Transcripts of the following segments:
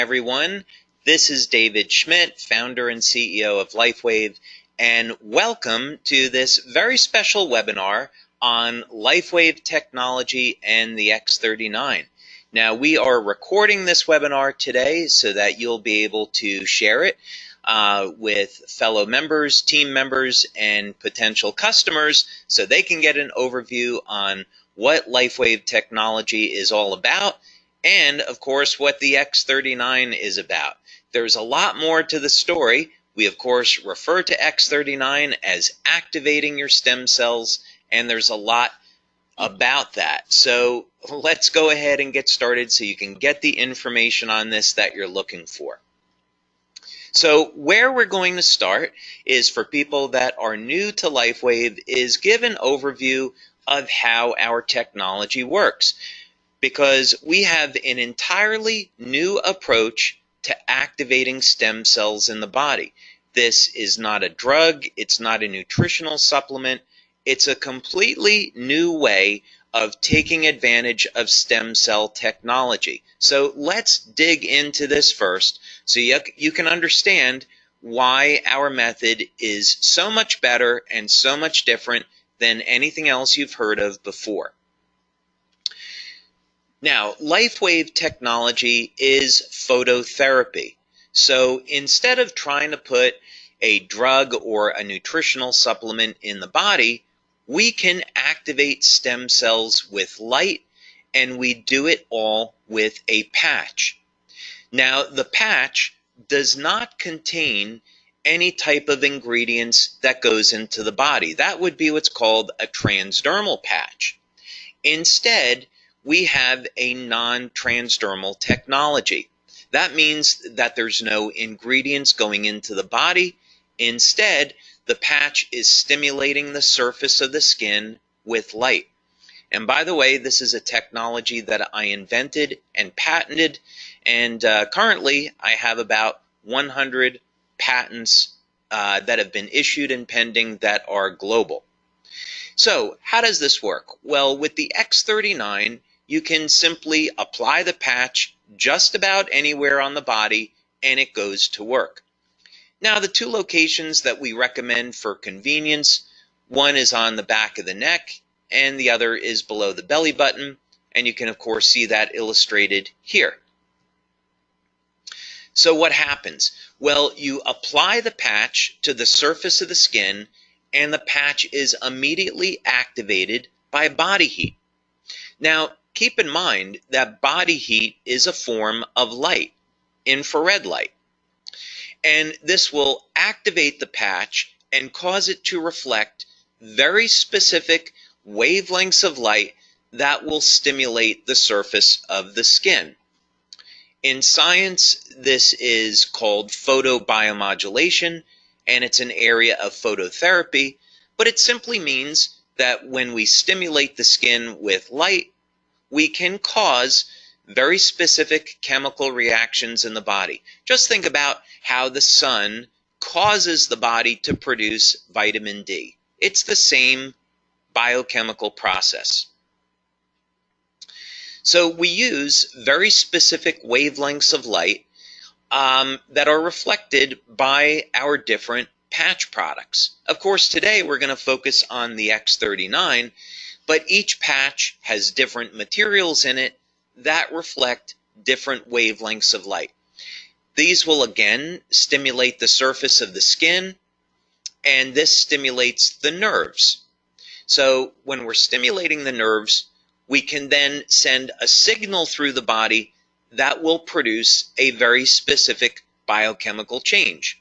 Everyone, this is David Schmidt, founder and CEO of LifeWave, and welcome to this very special webinar on LifeWave technology and the X39. Now, we are recording this webinar today so that you'll be able to share it with fellow members, team members, and potential customers so they can get an overview on what LifeWave technology is all about, and of course what the X39 is about. There's a lot more to the story. We of course refer to X39 as activating your stem cells, and there's a lot about that. So let's go ahead and get started so you can get the information on this that you're looking for. So where we're going to start is for people that are new to LifeWave is give an overview of how our technology works, because we have an entirely new approach to activating stem cells in the body. This is not a drug, it's not a nutritional supplement, it's a completely new way of taking advantage of stem cell technology. So let's dig into this first so you can understand why our method is so much better and so much different than anything else you've heard of before. Now, LifeWave technology is phototherapy. So instead of trying to put a drug or a nutritional supplement in the body, we can activate stem cells with light, and we do it all with a patch. Now, the patch does not contain any type of ingredients that goes into the body. That would be what's called a transdermal patch. Instead, we have a non-transdermal technology. That means that there's no ingredients going into the body. Instead, the patch is stimulating the surface of the skin with light. And by the way, this is a technology that I invented and patented, and currently I have about 100 patents that have been issued and pending that are global. So how does this work? Well, with the X39, you can simply apply the patch just about anywhere on the body and it goes to work. Now, the two locations that we recommend for convenience, one is on the back of the neck and the other is below the belly button, and you can of course see that illustrated here. So what happens? Well, you apply the patch to the surface of the skin and the patch is immediately activated by body heat. Now, keep in mind that body heat is a form of light, infrared light. And this will activate the patch and cause it to reflect very specific wavelengths of light that will stimulate the surface of the skin. In science, this is called photobiomodulation, and it's an area of phototherapy, but it simply means that when we stimulate the skin with light, we can cause very specific chemical reactions in the body. Just think about how the sun causes the body to produce vitamin D. It's the same biochemical process. So we use very specific wavelengths of light that are reflected by our different patch products. Of course, today we're going to focus on the X39, but each patch has different materials in it that reflect different wavelengths of light. These will again stimulate the surface of the skin, and this stimulates the nerves. So when we're stimulating the nerves, we can then send a signal through the body that will produce a very specific biochemical change.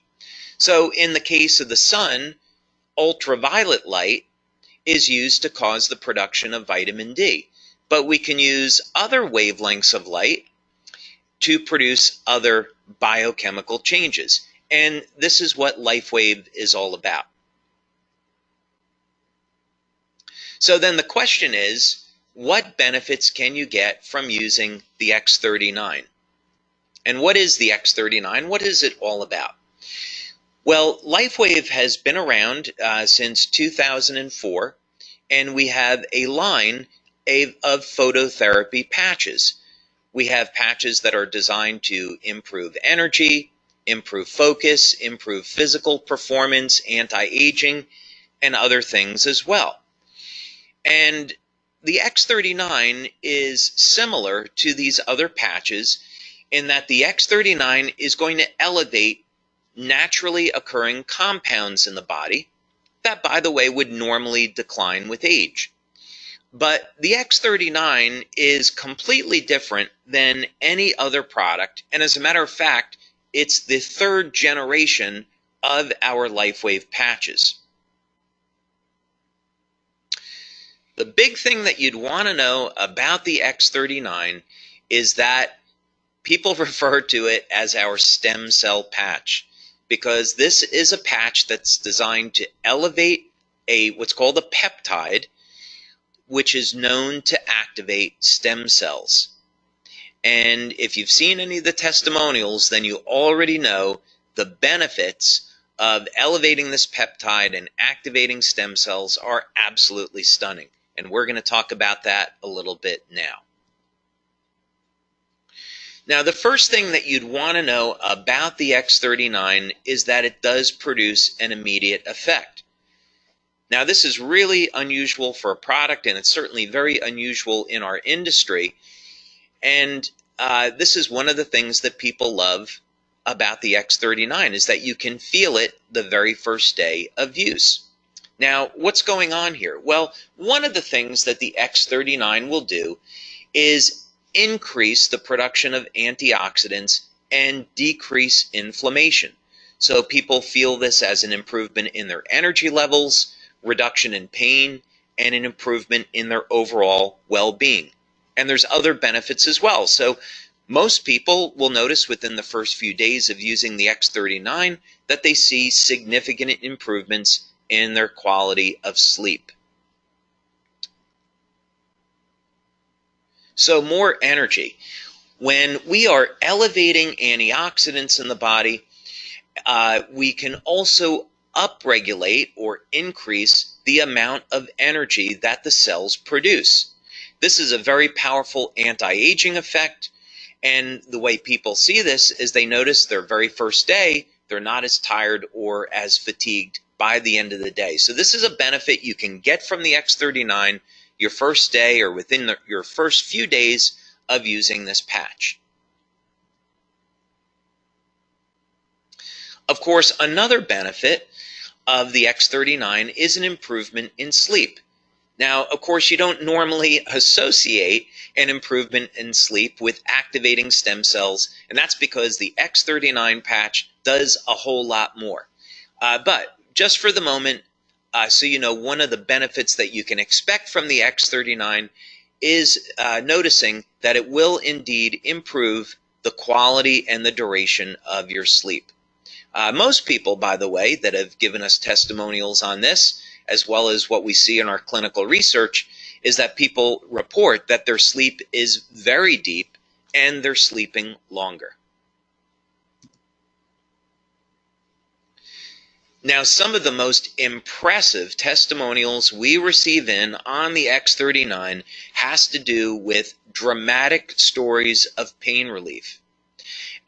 So in the case of the sun, ultraviolet light is used to cause the production of vitamin D. But we can use other wavelengths of light to produce other biochemical changes. And this is what LifeWave is all about. So then the question is, what benefits can you get from using the X39? And what is the X39? What is it all about? Well, LifeWave has been around since 2004, and we have a line of phototherapy patches. We have patches that are designed to improve energy, improve focus, improve physical performance, anti-aging, and other things as well. And the X39 is similar to these other patches in that the X39 is going to elevate naturally occurring compounds in the body that, by the way, would normally decline with age. But the X39 is completely different than any other product, and as a matter of fact, it's the third generation of our LifeWave patches. The big thing that you'd want to know about the X39 is that people refer to it as our stem cell patch, because this is a patch that's designed to elevate what's called a peptide, which is known to activate stem cells. And if you've seen any of the testimonials, then you already know the benefits of elevating this peptide and activating stem cells are absolutely stunning. And we're going to talk about that a little bit now. Now, the first thing that you'd want to know about the X39 is that it does produce an immediate effect. Now, this is really unusual for a product, and it's certainly very unusual in our industry. And this is one of the things that people love about the X39 is that you can feel it the very first day of use. Now, what's going on here? Well, one of the things that the X39 will do is increase the production of antioxidants and decrease inflammation. So people feel this as an improvement in their energy levels, reduction in pain, and an improvement in their overall well-being. And there's other benefits as well. So most people will notice within the first few days of using the X39 that they see significant improvements in their quality of sleep. So more energy. When we are elevating antioxidants in the body, we can also upregulate or increase the amount of energy that the cells produce. This is a very powerful anti-aging effect, and the way people see this is they notice their very first day, they're not as tired or as fatigued by the end of the day. So this is a benefit you can get from the X39 your first day or within your first few days of using this patch. Of course, another benefit of the X39 is an improvement in sleep. Now, of course, you don't normally associate an improvement in sleep with activating stem cells, and that's because the X39 patch does a whole lot more. But just for the moment, so you know, one of the benefits that you can expect from the X39 is noticing that it will indeed improve the quality and the duration of your sleep. Most people, by the way, that have given us testimonials on this, as well as what we see in our clinical research, is that people report that their sleep is very deep and they're sleeping longer. Now, some of the most impressive testimonials we receive in on the X39 has to do with dramatic stories of pain relief.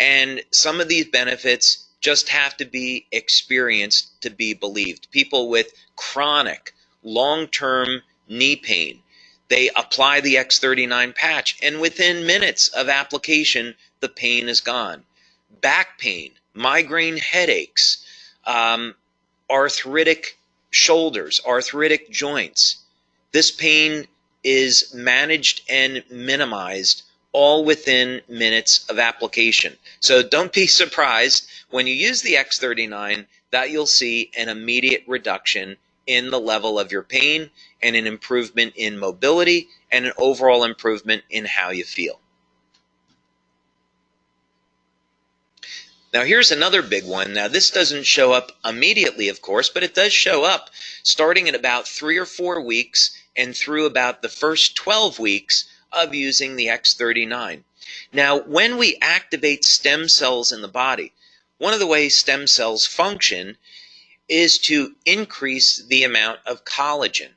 And some of these benefits just have to be experienced to be believed. People with chronic, long-term knee pain, they apply the X39 patch, and within minutes of application, the pain is gone. Back pain, migraine headaches, arthritic shoulders, arthritic joints. This pain is managed and minimized all within minutes of application. So don't be surprised when you use the X39 that you'll see an immediate reduction in the level of your pain and an improvement in mobility and an overall improvement in how you feel. Now, here's another big one. Now, this doesn't show up immediately, of course, but it does show up starting at about 3 or 4 weeks and through about the first 12 weeks of using the X39. Now, when we activate stem cells in the body, one of the ways stem cells function is to increase the amount of collagen.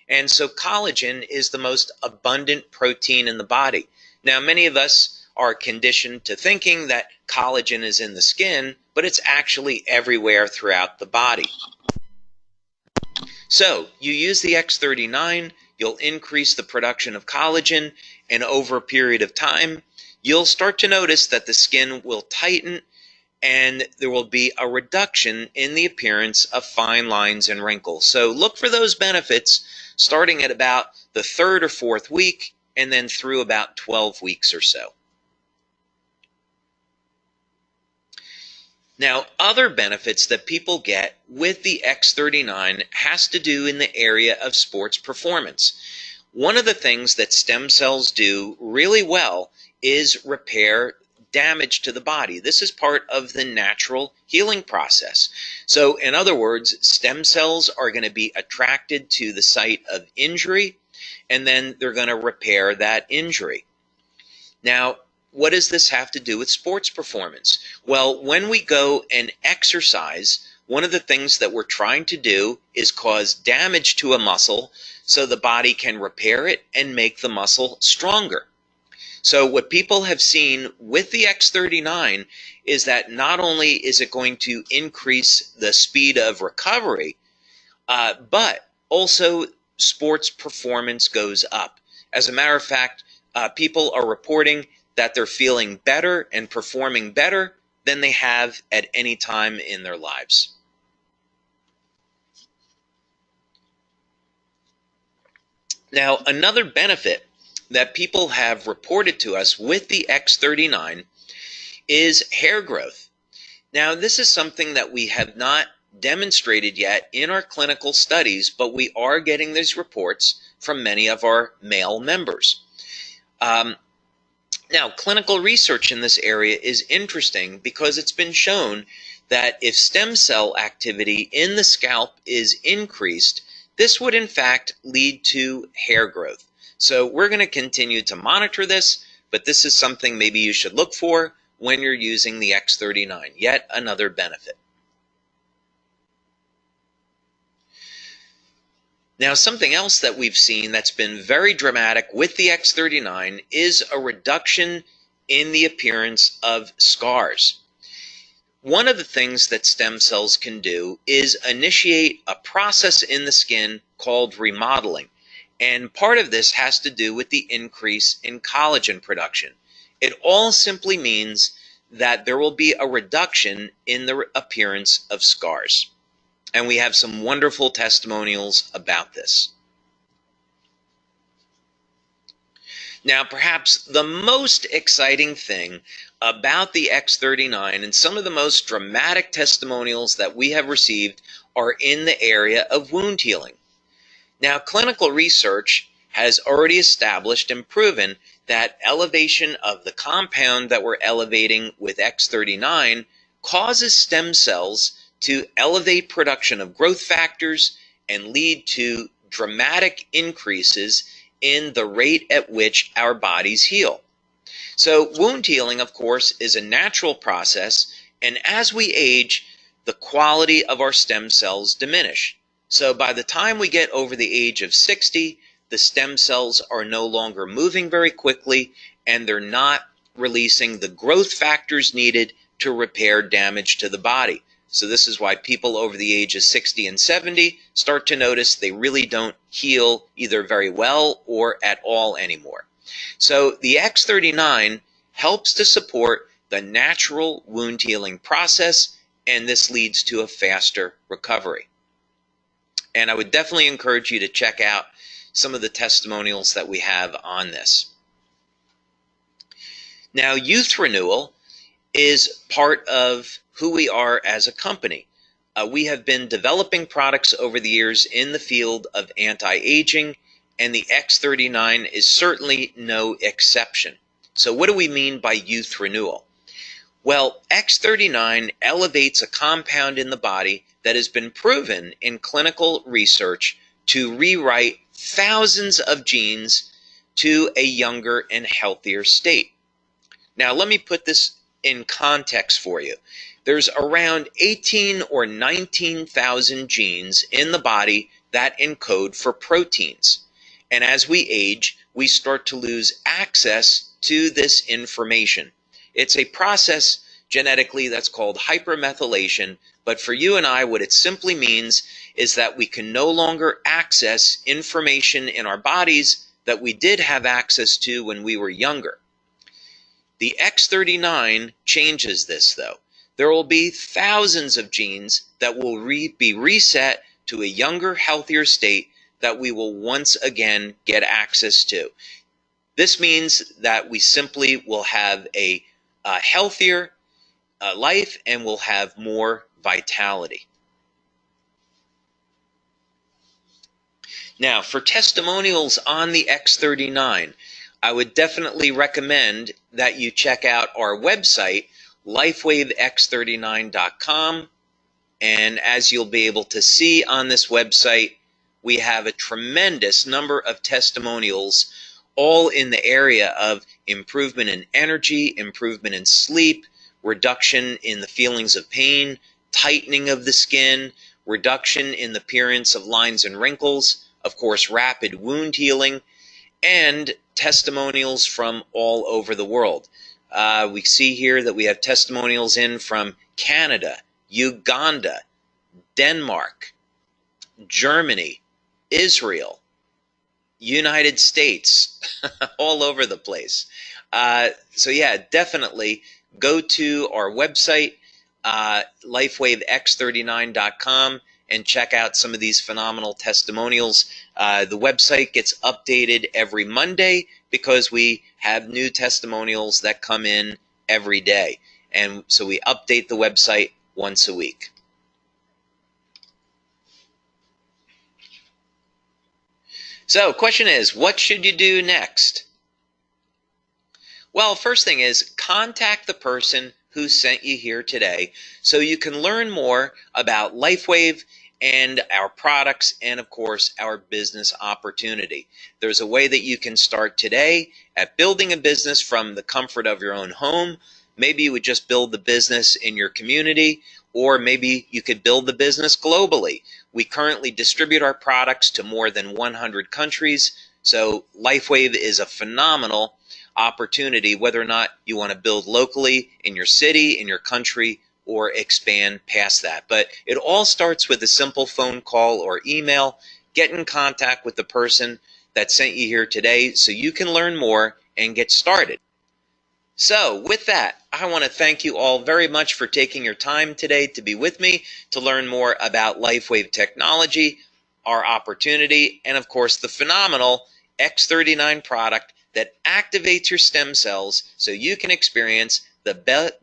And so collagen is the most abundant protein in the body. Now, many of us are conditioned to thinking that collagen is in the skin, but it's actually everywhere throughout the body. So, you use the X39, you'll increase the production of collagen, and over a period of time, you'll start to notice that the skin will tighten and there will be a reduction in the appearance of fine lines and wrinkles. So look for those benefits starting at about the 3rd or 4th week and then through about 12 weeks or so. Now, other benefits that people get with the X39 has to do in the area of sports performance. One of the things that stem cells do really well is repair damage to the body. This is part of the natural healing process. So, in other words, stem cells are going to be attracted to the site of injury, and then they're going to repair that injury. Now, what does this have to do with sports performance? Well, when we go and exercise, one of the things that we're trying to do is cause damage to a muscle so the body can repair it and make the muscle stronger. So what people have seen with the X39 is that not only is it going to increase the speed of recovery, but also sports performance goes up. As a matter of fact, people are reporting that they're feeling better and performing better than they have at any time in their lives. Now, another benefit that people have reported to us with the X39 is hair growth. Now, this is something that we have not demonstrated yet in our clinical studies, but we are getting these reports from many of our male members. Now, clinical research in this area is interesting because it's been shown that if stem cell activity in the scalp is increased, this would in fact lead to hair growth. So we're going to continue to monitor this, but this is something maybe you should look for when you're using the X39, yet another benefit. Now, something else that we've seen that's been very dramatic with the X39 is a reduction in the appearance of scars. One of the things that stem cells can do is initiate a process in the skin called remodeling. And part of this has to do with the increase in collagen production. It all simply means that there will be a reduction in the appearance of scars. And we have some wonderful testimonials about this. Now, perhaps the most exciting thing about the X39 and some of the most dramatic testimonials that we have received are in the area of wound healing. Now, clinical research has already established and proven that elevation of the compound that we're elevating with X39 causes stem cells to elevate production of growth factors and lead to dramatic increases in the rate at which our bodies heal. So wound healing, of course, is a natural process, and as we age, the quality of our stem cells diminish. So by the time we get over the age of 60, the stem cells are no longer moving very quickly, and they're not releasing the growth factors needed to repair damage to the body. So this is why people over the age of 60 and 70 start to notice they really don't heal either very well or at all anymore. So the X39 helps to support the natural wound healing process, and this leads to a faster recovery. And I would definitely encourage you to check out some of the testimonials that we have on this. Now, youth renewal is part of who we are as a company. We have been developing products over the years in the field of anti-aging, and the X39 is certainly no exception. So what do we mean by youth renewal? Well, X39 elevates a compound in the body that has been proven in clinical research to rewrite thousands of genes to a younger and healthier state. Now, let me put this in context for you. There's around 18 or 19,000 genes in the body that encode for proteins. And as we age, we start to lose access to this information. It's a process genetically that's called hypermethylation, but for you and I, what it simply means is that we can no longer access information in our bodies that we did have access to when we were younger. The X39 changes this, though. There will be thousands of genes that will be reset to a younger, healthier state that we will once again get access to. This means that we simply will have a healthier life and will have more vitality. Now, for testimonials on the X39, I would definitely recommend that you check out our website, LifeWaveX39.com. And as you'll be able to see on this website, we have a tremendous number of testimonials, all in the area of improvement in energy, improvement in sleep, reduction in the feelings of pain, tightening of the skin, reduction in the appearance of lines and wrinkles, of course, rapid wound healing, and testimonials from all over the world. We see here that we have testimonials in from Canada, Uganda, Denmark, Germany, Israel, United States, all over the place. So yeah, definitely go to our website, LifeWaveX39.com, and check out some of these phenomenal testimonials. The website gets updated every Monday because we have new testimonials that come in every day. And so we update the website once a week. So, question is, what should you do next? Well, first thing is, contact the person who sent you here today so you can learn more about LifeWave and our products and, of course, our business opportunity. There's a way that you can start today at building a business from the comfort of your own home. Maybe you would just build the business in your community, or maybe you could build the business globally. We currently distribute our products to more than 100 countries, so LifeWave is a phenomenal opportunity, whether or not you want to build locally in your city, in your country, or expand past that. But it all starts with a simple phone call or email. Get in contact with the person that sent you here today so you can learn more and get started. So with that, I want to thank you all very much for taking your time today to be with me to learn more about LifeWave technology, our opportunity, and of course the phenomenal X39 product that activates your stem cells so you can experience the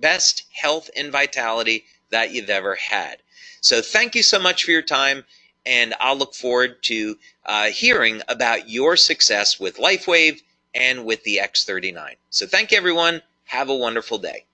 best health and vitality that you've ever had. So thank you so much for your time, and I'll look forward to hearing about your success with LifeWave and with the X39. So thank you, everyone. Have a wonderful day.